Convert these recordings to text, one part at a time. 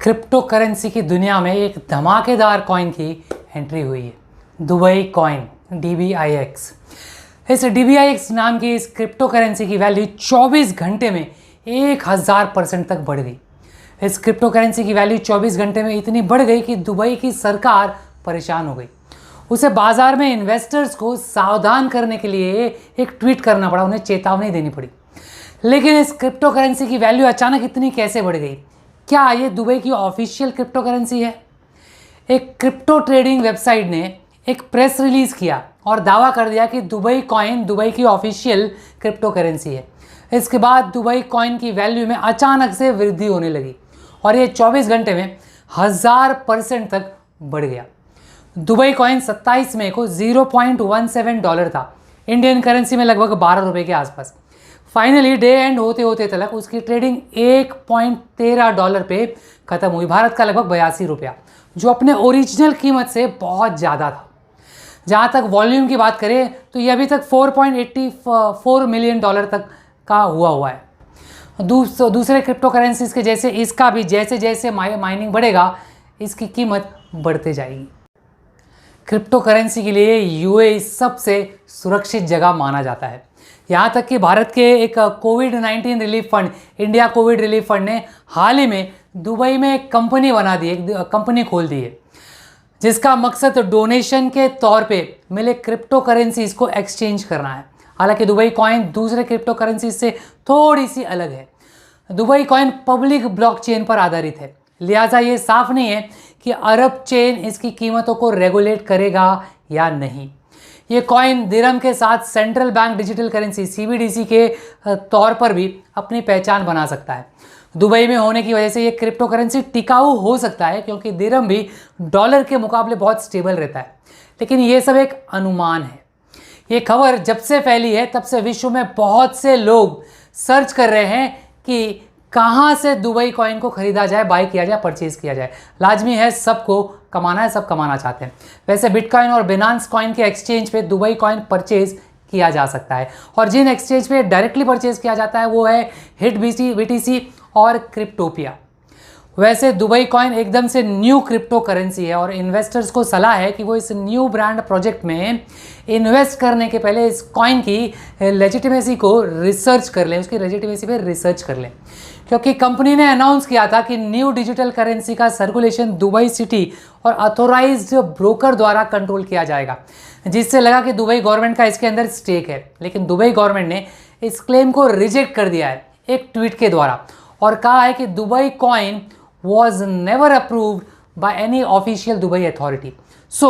Crypto currency की दुनिया में एक धमाकेदार कॉइन की एंट्री हुई है, दुबई कॉइन DBIX। इस DBIX नाम की इस क्रिप्टो करेंसी की वैल्यू 24 घंटे में 1000% तक बढ़ गई। इस क्रिप्टो करेंसी की वैल्यू 24 घंटे में इतनी बढ़ गई कि दुबई की सरकार परेशान हो गई। उसे बाजार में इन्वेस्टर्स को सावधान करने के लिए एक ट्वीट करना पड़ा, उन्हें चेतावनी देनी पड़ी। लेकिन इस क्रिप्टो करेंसी की वैल्यू अचानक इतनी कैसे बढ़ गई? क्या ये दुबई की ऑफिशियल क्रिप्टो करेंसी है? एक क्रिप्टो ट्रेडिंग वेबसाइट ने एक प्रेस रिलीज किया और दावा कर दिया कि दुबई कॉइन दुबई की ऑफिशियल क्रिप्टो करेंसी है। इसके बाद दुबई कॉइन की वैल्यू में अचानक से वृद्धि होने लगी और ये 24 घंटे में 1000% तक बढ़ गया। दुबई कॉइन 27 मई को $0.17 था, इंडियन करेंसी में लगभग 12 रुपये के आसपास। फाइनली डे एंड होते होते तक उसकी ट्रेडिंग $1.13 पे खत्म हुई, भारत का लगभग 82 रुपया, जो अपने ओरिजिनल कीमत से बहुत ज़्यादा था। जहाँ तक वॉल्यूम की बात करें तो ये अभी तक $4.84 मिलियन तक का हुआ है। दूसरे क्रिप्टो करेंसीज के जैसे इसका भी जैसे जैसे माइनिंग बढ़ेगा इसकी कीमत बढ़ते जाएगी। क्रिप्टो करेंसी के लिए UAE सबसे सुरक्षित जगह माना जाता है। यहाँ तक कि भारत के एक कोविड-19 relief fund, India COVID relief fund ने हाल ही में दुबई में एक कंपनी बना दी, एक कंपनी खोल दी है, जिसका मकसद डोनेशन के तौर पे मिले क्रिप्टो करेंसीज को एक्सचेंज करना है। हालांकि दुबई कॉइन दूसरे क्रिप्टो करेंसीज से थोड़ी सी अलग है। दुबई कॉइन पब्लिक ब्लॉकचेन पर आधारित है, लिहाजा ये साफ नहीं है कि अरब चेन इसकी कीमतों को रेगुलेट करेगा या नहीं। ये कॉइन दिरहम के साथ central bank digital currency CBDC के तौर पर भी अपनी पहचान बना सकता है। दुबई में होने की वजह से ये क्रिप्टो करेंसी टिकाऊ हो सकता है, क्योंकि दिरहम भी डॉलर के मुकाबले बहुत स्टेबल रहता है। लेकिन ये सब एक अनुमान है। ये खबर जब से फैली है तब से विश्व में बहुत से लोग सर्च कर रहे हैं कि कहाँ से दुबई कॉइन को खरीदा जाए, बाय किया जाए, परचेज किया जाए। लाजमी है, सबको कमाना है, सब कमाना चाहते हैं। वैसे बिटकॉइन और बिनांस कॉइन के एक्सचेंज पे दुबई कॉइन परचेज किया जा सकता है, और जिन एक्सचेंज पे डायरेक्टली परचेज किया जाता है वो है हिट BTC और क्रिप्टोपिया। वैसे दुबई कॉइन एकदम से न्यू क्रिप्टो करेंसी है और इन्वेस्टर्स को सलाह है कि वो इस न्यू ब्रांड प्रोजेक्ट में इन्वेस्ट करने के पहले इस कॉइन की लेजिटिमेसी को रिसर्च कर लें, उसकी लेजिटिमेसी पे रिसर्च कर लें। क्योंकि कंपनी ने अनाउंस किया था कि न्यू डिजिटल करेंसी का सर्कुलेशन दुबई सिटी और अथोराइज्ड ब्रोकर द्वारा कंट्रोल किया जाएगा, जिससे लगा कि दुबई गवर्नमेंट का इसके अंदर स्टेक है। लेकिन दुबई गवर्नमेंट ने इस क्लेम को रिजेक्ट कर दिया है एक ट्वीट के द्वारा, और कहा है कि Dubai coin was never approved by any official Dubai authority. So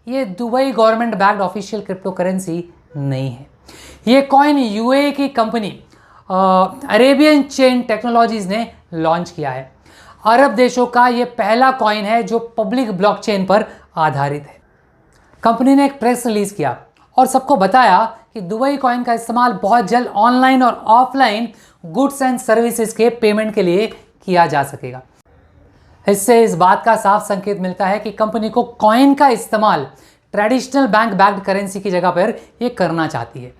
ये Dubai government backed official crypto currency नहीं है। ये कॉइन UAE की कंपनी अरेबियन चेन टेक्नोलॉजीज ने लॉन्च किया है। अरब देशों का ये पहला कॉइन है जो पब्लिक ब्लॉकचेन पर आधारित है। कंपनी ने एक प्रेस रिलीज किया और सबको बताया कि दुबई कॉइन का इस्तेमाल बहुत जल्द ऑनलाइन और ऑफलाइन गुड्स एंड सर्विसेज के पेमेंट के लिए किया जा सकेगा। इससे इस बात का साफ संकेत मिलता है कि कंपनी को कॉइन का इस्तेमाल ट्रेडिशनल बैंक बैक्ड करेंसी की जगह पर ये करना चाहती है।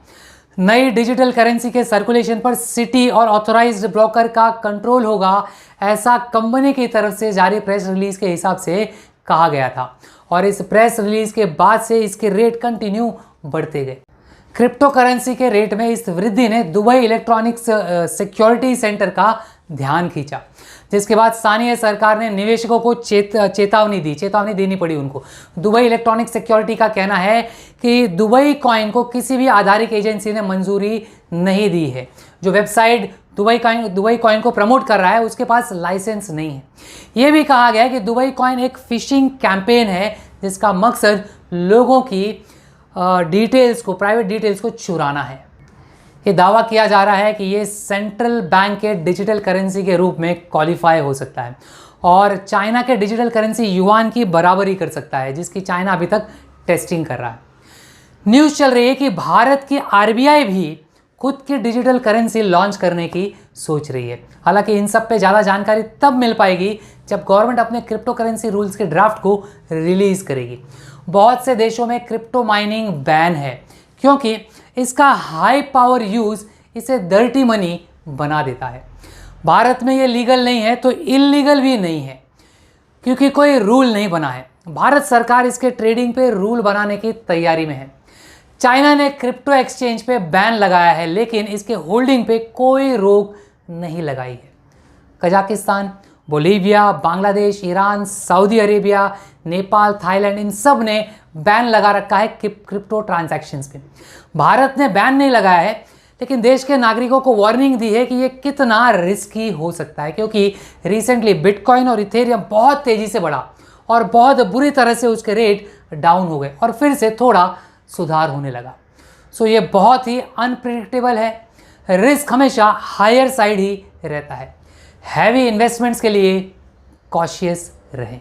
नई डिजिटल करेंसी के सर्कुलेशन पर सिटी और ऑथोराइज्ड ब्रोकर का कंट्रोल होगा, ऐसा कंपनी की तरफ से जारी प्रेस रिलीज के हिसाब से कहा गया था, और इस प्रेस रिलीज के बाद से इसके रेट कंटिन्यू बढ़ते गए। क्रिप्टो करेंसी के रेट में इस वृद्धि ने दुबई इलेक्ट्रॉनिक्स सिक्योरिटी सेंटर का ध्यान खींचा, जिसके बाद स्थानीय सरकार ने निवेशकों को चेतावनी देनी पड़ी उनको। दुबई इलेक्ट्रॉनिक सिक्योरिटी का कहना है कि दुबई कॉइन को किसी भी आधारिक एजेंसी ने मंजूरी नहीं दी है। जो वेबसाइट दुबई कॉइन को प्रमोट कर रहा है उसके पास लाइसेंस नहीं है। यह भी कहा गया है कि दुबई कॉइन एक फिशिंग कैंपेन है, जिसका मकसद लोगों की प्राइवेट डिटेल्स को चुराना है। ये दावा किया जा रहा है कि ये सेंट्रल बैंक के डिजिटल करेंसी के रूप में क्वालिफाई हो सकता है और चाइना के डिजिटल करेंसी युआन की बराबरी कर सकता है, जिसकी चाइना अभी तक टेस्टिंग कर रहा है। न्यूज़ चल रही है कि भारत की RBI भी खुद की डिजिटल करेंसी लॉन्च करने की सोच रही है। हालांकि इन सब पे ज़्यादा जानकारी तब मिल पाएगी जब गवर्नमेंट अपने क्रिप्टो करेंसी रूल्स के ड्राफ्ट को रिलीज़ करेगी। बहुत से देशों में क्रिप्टो माइनिंग बैन है, क्योंकि इसका हाई पावर यूज़ इसे डर्टी मनी बना देता है। भारत में ये लीगल नहीं है तो इलीगल भी नहीं है, क्योंकि कोई रूल नहीं बना है। भारत सरकार इसके ट्रेडिंग पे रूल बनाने की तैयारी में है। चाइना ने क्रिप्टो एक्सचेंज पे बैन लगाया है, लेकिन इसके होल्डिंग पे कोई रोक नहीं लगाई है। Kazakhstan, Bolivia, Bangladesh, Iran, Saudi Arabia, Nepal, Thailand, इन सब ने बैन लगा रखा है क्रिप्टो ट्रांजैक्शंस पे। भारत ने बैन नहीं लगाया है, लेकिन देश के नागरिकों को वार्निंग दी है कि ये कितना रिस्की हो सकता है, क्योंकि रिसेंटली बिटकॉइन और इथेरियम बहुत तेजी से बढ़ा और बहुत बुरी तरह से उसके रेट डाउन हो गए और फिर से थोड़ा सुधार होने लगा। सो ये बहुत ही अनप्रेडिक्टेबल है। रिस्क हमेशा हायर साइड ही रहता है। हैवी इन्वेस्टमेंट्स के लिए कॉशियस रहें।